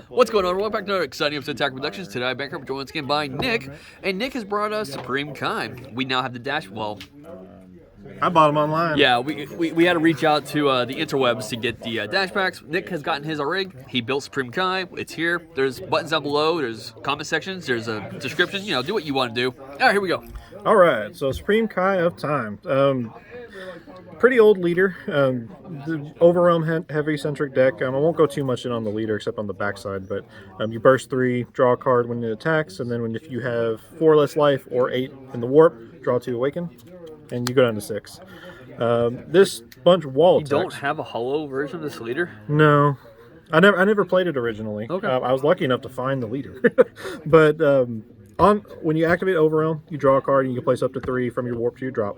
What's going on? Welcome back to another exciting episode of Attack Productions. Today I'm back here joined once again by Nick, and Nick has brought us Supreme Kai. We now have the dash. Well, I bought them online. yeah, we had to reach out to the interwebs to get the dash packs. Nick has gotten his already. He built Supreme Kai. It's here. There's buttons down below. There's comment sections. There's a description. You know, do what you want to do. All right, here we go. All right, so Supreme Kai of Time. Pretty old leader. The Overwhelm heavy-centric deck. I won't go too much in on the leader except on the backside, but you burst 3, draw a card when it attacks, and then if you have 4 less life or 8 in the warp, draw 2 awaken, and you go down to 6. This bunch of wall attacks. You don't have a hollow version of this leader? No. I never played it originally. Okay. I was lucky enough to find the leader. But when you activate Overwhelm, you draw a card and you can place up to 3 from your warp to your drop.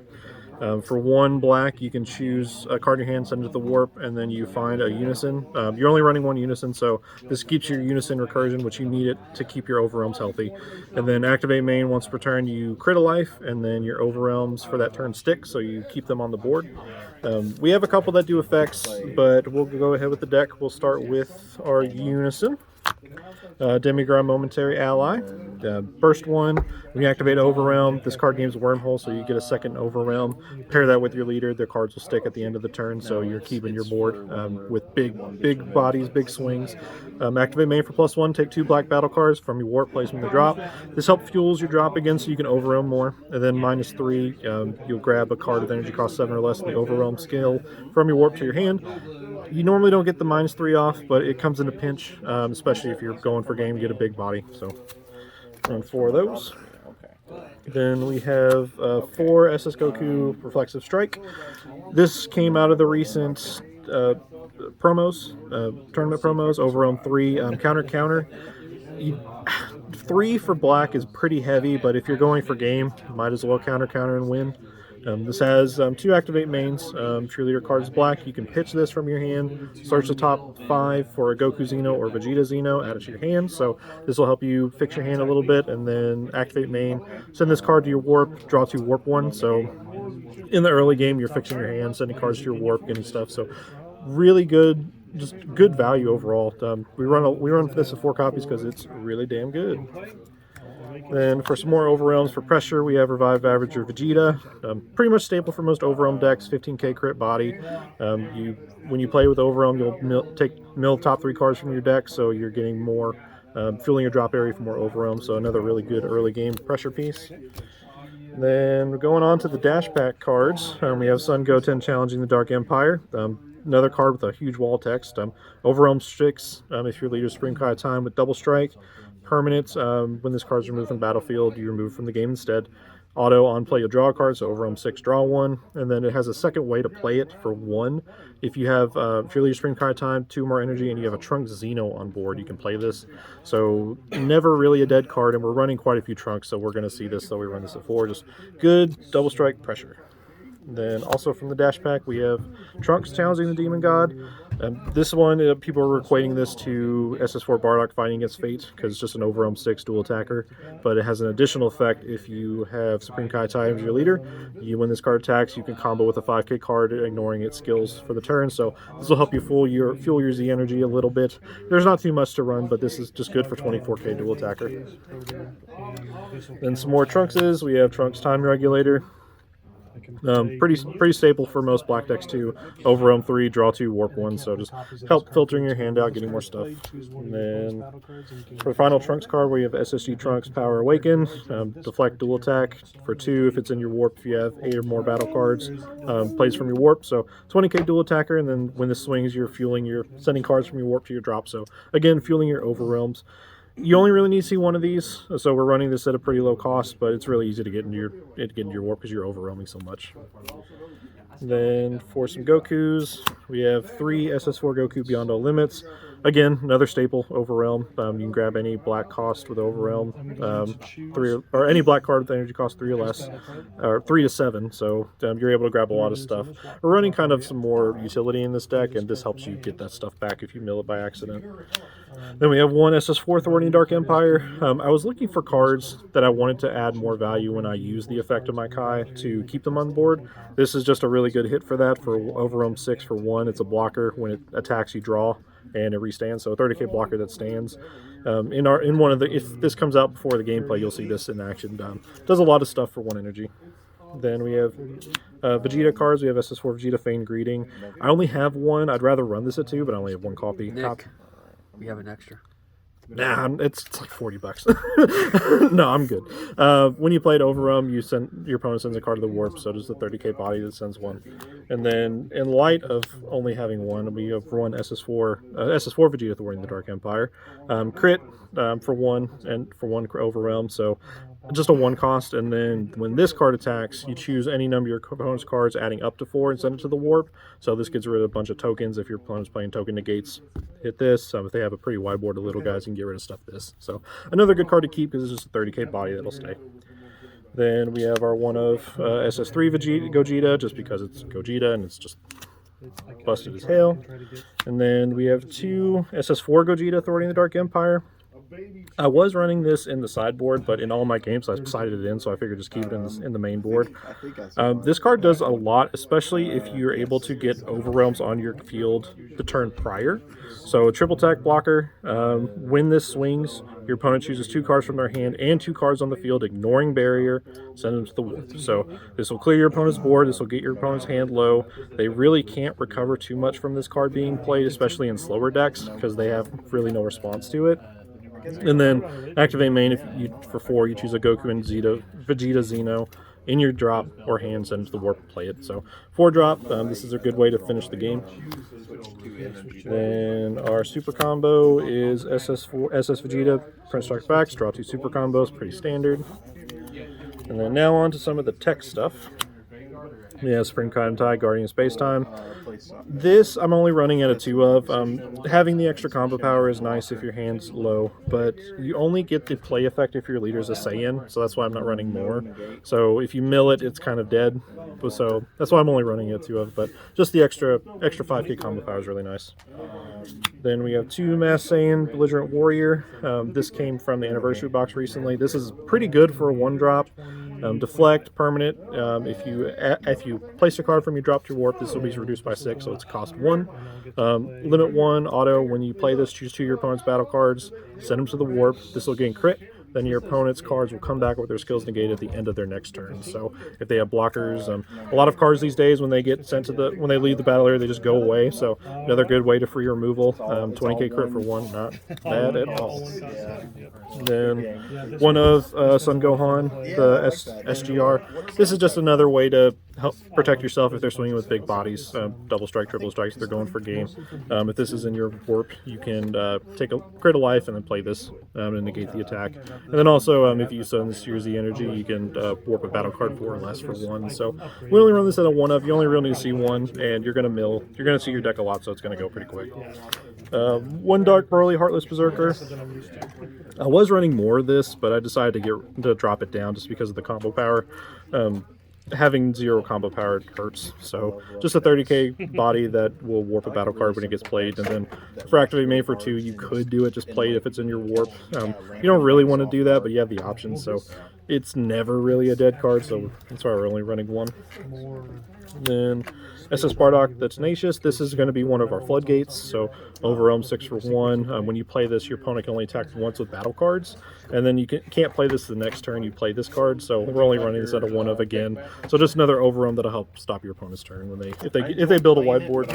For 1 black, you can choose a card in your hand, send it to the warp, and then you find a unison. You're only running 1 unison, so this keeps your unison recursion, which you need it to keep your overwhelms healthy. And then activate main once per turn, you crit a life, and then your overwhelms for that turn stick, so you keep them on the board. We have a couple that do effects, but we'll go ahead with the deck. We'll start with our unison. Demigod Momentary Ally. Burst 1, when you activate Overwhelm, this card gains Wormhole, so you get a second Overwhelm. Pair that with your leader, their cards will stick at the end of the turn, so you're keeping your board with big bodies, big swings. Activate main for +1, take 2 black battle cards from your warp, place them in the drop. This helps fuels your drop again so you can Overwhelm more. And then -3, you'll grab a card with energy cost 7 or less in the Overwhelm skill from your warp to your hand. You normally don't get the -3 off, but it comes in a pinch, especially if you're going for game, you get a big body. So run 4 of those. Then we have 4 SS Goku Reflexive Strike. This came out of the recent promos, tournament promos. Overwhelm 3, counter. 3 for black is pretty heavy, but if you're going for game, might as well counter and win. This has 2 activate mains. If your leader card is black, you can pitch this from your hand, search the top 5 for a Goku Xeno or Vegeta Xeno, add it to your hand. So this will help you fix your hand a little bit, and then activate main, send this card to your warp, draw 2 warp 1. So in the early game, you're fixing your hand, sending cards to your warp, getting stuff. So really good, just good value overall. We run this at 4 copies because it's really damn good. Then for some more Overwhelms for pressure, we have Revive Avager Vegeta. Pretty much staple for most Overwhelm decks, 15k crit body. When you play with Overwhelm, you'll mill top 3 cards from your deck, so you're getting more, filling your drop area for more Overwhelm, so another really good early game pressure piece. Then we're going on to the Dash Pack cards. We have Sun Goten challenging the Dark Empire. Another card with a huge wall text. Overwhelm 6, if your leader Supreme Kai Time with double strike. Permanent, when this card is removed from the battlefield, you remove from the game instead. Auto, on play, you'll draw a card, so Overwhelm 6, draw 1. And then it has a second way to play it for 1. If you have, if your leader Supreme Kai Time, 2 more energy, and you have a Trunks Xeno on board, you can play this. So never really a dead card, and we're running quite a few Trunks, so we're going to see this, so we run this at 4. Just good double strike pressure. Then also from the Dash Pack, we have Trunks challenging the Demon God. This one, people are equating this to SS4 Bardock fighting against Fate, because it's just an Overwhelm 6 dual attacker. But it has an additional effect if you have Supreme Kai Tai as your leader. When this card attacks, you can combo with a 5k card, ignoring its skills for the turn. So this will help you fuel your Z energy a little bit. There's not too much to run, but this is just good for 24k dual attacker. Then some more Trunkses. We have Trunks Time Regulator. Pretty staple for most black decks too. Overwhelm 3, draw 2, warp 1, so just help filtering your hand out, getting more stuff. And then for the final Trunks card, we have SSG Trunks Power Awaken, deflect dual attack for 2 if it's in your warp. If you have 8 or more battle cards, plays from your warp, so 20k dual attacker. And then when this swings, you're sending cards from your warp to your drop. So again, fueling your Overwhelms. You only really need to see 1 of these, so we're running this at a pretty low cost, but it's really easy to get into your warp because you're overwhelming so much. Then for some Gokus, we have 3 SS4 Goku Beyond All Limits. Again, another staple, Overwhelm. You can grab any black cost with Overwhelm, 3 or any black card with energy cost 3 or less, or 3 to 7. So you're able to grab a lot of stuff. We're running kind of some more utility in this deck, and this helps you get that stuff back if you mill it by accident. Then we have 1 SS4 Thwarting Dark Empire. I was looking for cards that I wanted to add more value when I use the effect of my Kai to keep them on board. This is just a really good hit for that, for Overwhelm 6 for 1. It's a blocker. When it attacks, you draw. and it restands. So a 30k blocker that stands. In one of the, if this comes out before the gameplay, you'll see this in action. Does a lot of stuff for 1 energy. Then we have Vegeta cards. We have SS4 Vegeta Feigned Greeting. I only have 1. I'd rather run this at 2, but I only have 1 copy. Nick, we have an extra. Nah, it's like $40. No, I'm good. When you play it over you send your opponent sends a card to the warp, so does the 30k body that sends 1. And then in light of only having 1, we have 1 SS4 Vegeta Thwarting the Dark Empire. Crit for 1 and for 1 overwhelm, so just a 1 cost. And then when this card attacks, you choose any number of your opponent's cards adding up to 4 and send it to the warp. So this gets rid of a bunch of tokens. If your opponent's playing token negates, hit this. If they have a pretty wide board of little guys, you can get rid of stuff this. So another good card to keep because it's just a 30k body that'll stay. Then we have our one of SS3 Gogeta, just because it's Gogeta and it's just busted as hell. And then we have 2 SS4 Gogeta Thwarting the Dark Empire. I was running this in the sideboard, but in all my games I sided it in, so I figured just keep it in the main board. This card does a lot, especially if you're able to get overwhelms on your field the turn prior. So a triple attack blocker, when this swings, your opponent chooses 2 cards from their hand and 2 cards on the field, ignoring barrier, send them to the warp. So this will clear your opponent's board, this will get your opponent's hand low. They really can't recover too much from this card being played, especially in slower decks, because they have really no response to it. And then activate main, if you for 4 you choose a Goku and Vegeta Xeno in your drop or hand, send to the warp, play it. So 4 drop, this is a good way to finish the game. Then our super combo is SS Vegeta, Prince Strike Back, draw 2 super combos, pretty standard. And then now on to some of the tech stuff. Yeah, Spring Time Tide, Guardian Space Time. This I'm only running at a 2 of. Having the extra combo power is nice if your hand's low, but you only get the play effect if your leader's a Saiyan, so that's why I'm not running more. So if you mill it, it's kind of dead. So that's why I'm only running at 2 of, but just the extra 5k combo power is really nice. Then we have 2 Mass Saiyan Belligerent Warrior. This came from the anniversary box recently. This is pretty good for a 1-drop. Deflect, permanent. If you place a card from your drop to your warp, this will be reduced by 6, so it's cost 1. Limit 1, auto. When you play this, choose 2 of your opponent's battle cards, send them to the warp. This will gain crit. Then your opponent's cards will come back with their skills negated at the end of their next turn. So if they have blockers, a lot of cards these days when they get sent to when they leave the battle area, they just go away. So another good way to free removal. 20k crit for 1, not bad at all. Then one of Sun Gohan, the SGR. This is just another way to help protect yourself if they're swinging with big bodies. Double strike, triple strikes, they're going for game. If this is in your warp, you can take a crit of life and then play this and negate the attack. And then also, if you send this to your Z energy, you can warp a battle card 4 or less for 1. So we only run this at a 1 of. You only really need to see 1, and you're going to mill. You're going to see your deck a lot, so it's going to go pretty quick. 1 Dark Broly Heartless Berserker. I was running more of this, but I decided to drop it down just because of the combo power. Having 0 combo power hurts, so just a 30k body that will warp a battle card when it gets played. And then for activate main for 2, you could do it, just play it if it's in your warp. You don't really want to do that, but you have the option, so it's never really a dead card, so that's why we're only running 1. Then SS Bardock, the Tenacious. This is going to be one of our floodgates, so overwhelm 6 for 1. When you play this, your opponent can only attack once with battle cards, and then you can't play this the next turn you play this card, so we're only running this at a 1 of again. So just another overwhelm that'll help stop your opponent's turn when if they build a wide board.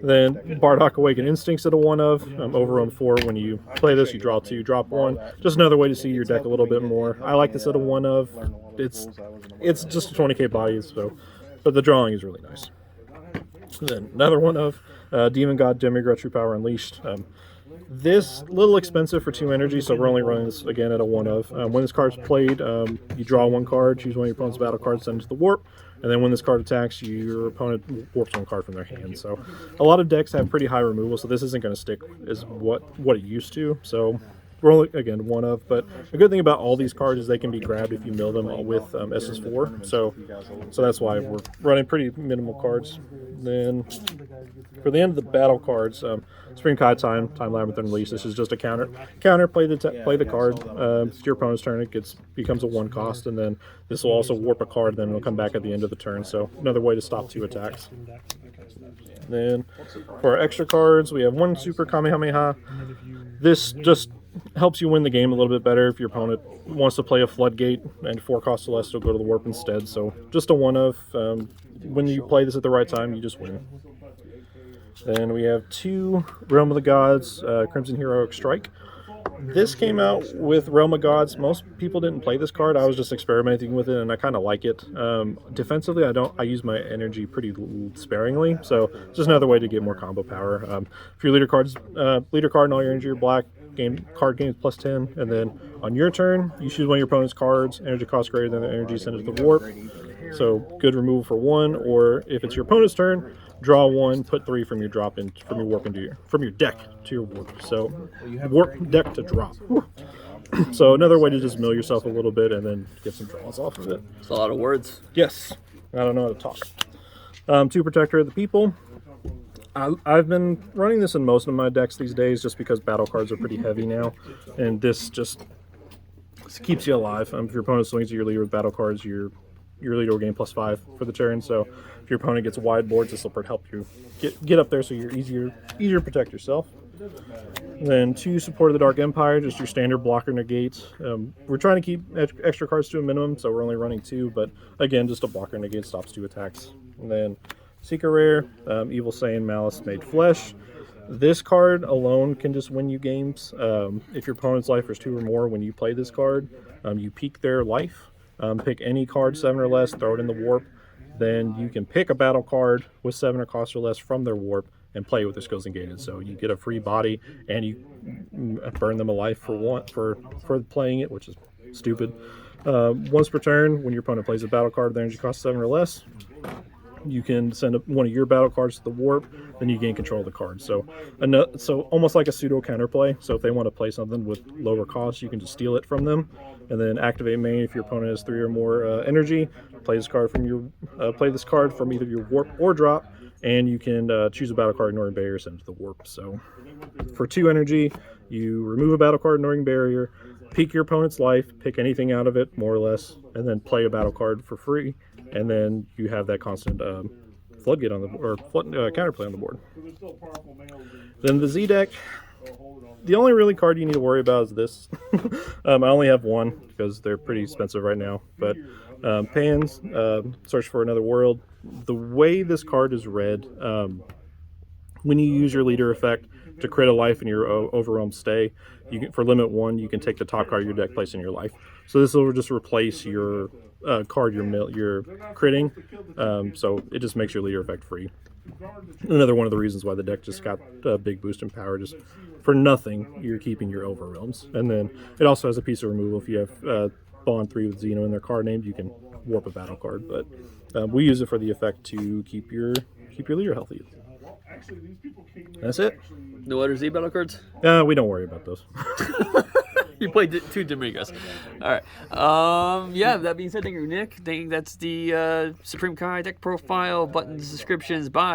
Then Bardock Awakened Instincts at a 1 of. Overwhelm 4. When you play this, you draw 2, drop 1. Just another way to see your deck a little bit more. I like this at a 1 of. It's just a 20k body, so. But the drawing is really nice. And then another 1 of Demon God Demigrudge True Power Unleashed. This a little expensive for 2 energy, so we're only running this again at a 1 of. When this card's played, you draw 1 card, choose 1 of your opponent's battle cards, send it to the warp, and then when this card attacks, your opponent warps 1 card from their hand. So a lot of decks have pretty high removal, so this isn't going to stick as what it used to. So we're only, again, 1 of, but the good thing about all these cards is they can be grabbed if you mill them with SS4, so that's why we're running pretty minimal cards. Then for the end of the battle cards, Spring Kai Time Labyrinth Unleashed. This is just a counter, play the card, it's your opponent's turn, it becomes a 1 cost, and then this will also warp a card, then it'll come back at the end of the turn, so another way to stop 2 attacks. Then for our extra cards, we have 1 Super Kamehameha. This just helps you win the game a little bit better if your opponent wants to play a Floodgate and 4 costs or less, to go to the Warp instead. So just a 1-of. When you play this at the right time, you just win. Then we have 2 Realm of the Gods, Crimson Heroic Strike. This came out with Realm of Gods. Most people didn't play this card. I was just experimenting with it, and I kind of like it. Defensively, I use my energy pretty sparingly, so it's just another way to get more combo power. If your leader card and all your energy are black, card gains +10, and then on your turn, you choose one of your opponent's cards. Energy cost greater than the energy, send it to the warp. So good removal for 1, or if it's your opponent's turn, draw 1, put 3 from your drop in from your warp into from your deck to your warp. So warp deck to drop. So another way to just mill yourself a little bit and then get some draws off of it. It's a lot of words. Yes, I don't know how to talk. 2 Protector of the People. I've been running this in most of my decks these days just because battle cards are pretty heavy now, and this just keeps you alive. If your opponent swings at your leader with battle cards, your leader will gain +5 for the turn. So if your opponent gets wide boards, this will help you get up there, so you're easier to protect yourself. Then 2 Support of the Dark Empire, just your standard blocker negate. We're trying to keep extra cards to a minimum, so we're only running 2, but again, just a blocker negate stops 2 attacks. And then Secret Rare, Evil Saiyan Malice Made Flesh. This card alone can just win you games. If your opponent's life is 2 or more when you play this card, you peak their life. Pick any card 7 or less, throw it in the warp. Then you can pick a battle card with 7 or cost or less from their warp and play with their skills negated. So you get a free body and you burn them alive for playing it, which is stupid. Once per turn, when your opponent plays a battle card with energy cost 7 or less, you can send one of your battle cards to the warp, then you gain control of the card. So almost like a pseudo counterplay. So if they want to play something with lower cost, you can just steal it from them, and then activate main. If your opponent has 3 or more energy, play this card from either your warp or drop, and you can choose a battle card ignoring barrier, send it to the warp. So for 2 energy, you remove a battle card ignoring barrier, peak your opponent's life, pick anything out of it more or less, and then play a battle card for free. And then you have that constant Floodgate on the counterplay on the board. Then the Z deck. The only really card you need to worry about is this. I only have 1 because they're pretty expensive right now. But Pans, Search for Another World. The way this card is read, when you use your leader effect to crit a life in your overwhelm stay, for limit 1, you can take the top card of your deck, place in your life. So this will just replace your card you're critting, so it just makes your leader effect free. Another one of the reasons why the deck just got a big boost in power. Just for nothing, you're keeping your overwhelms. And then it also has a piece of removal. If you have Bond 3 with Xeno in their card named, you can warp a battle card. But we use it for the effect to keep your leader healthy. That's it. No other Z battle cards? We don't worry about those. You played 2 Domingos. All right. Yeah, that being said, thank you, Nick. That's the Supreme Kai deck profile, buttons, descriptions. Bye.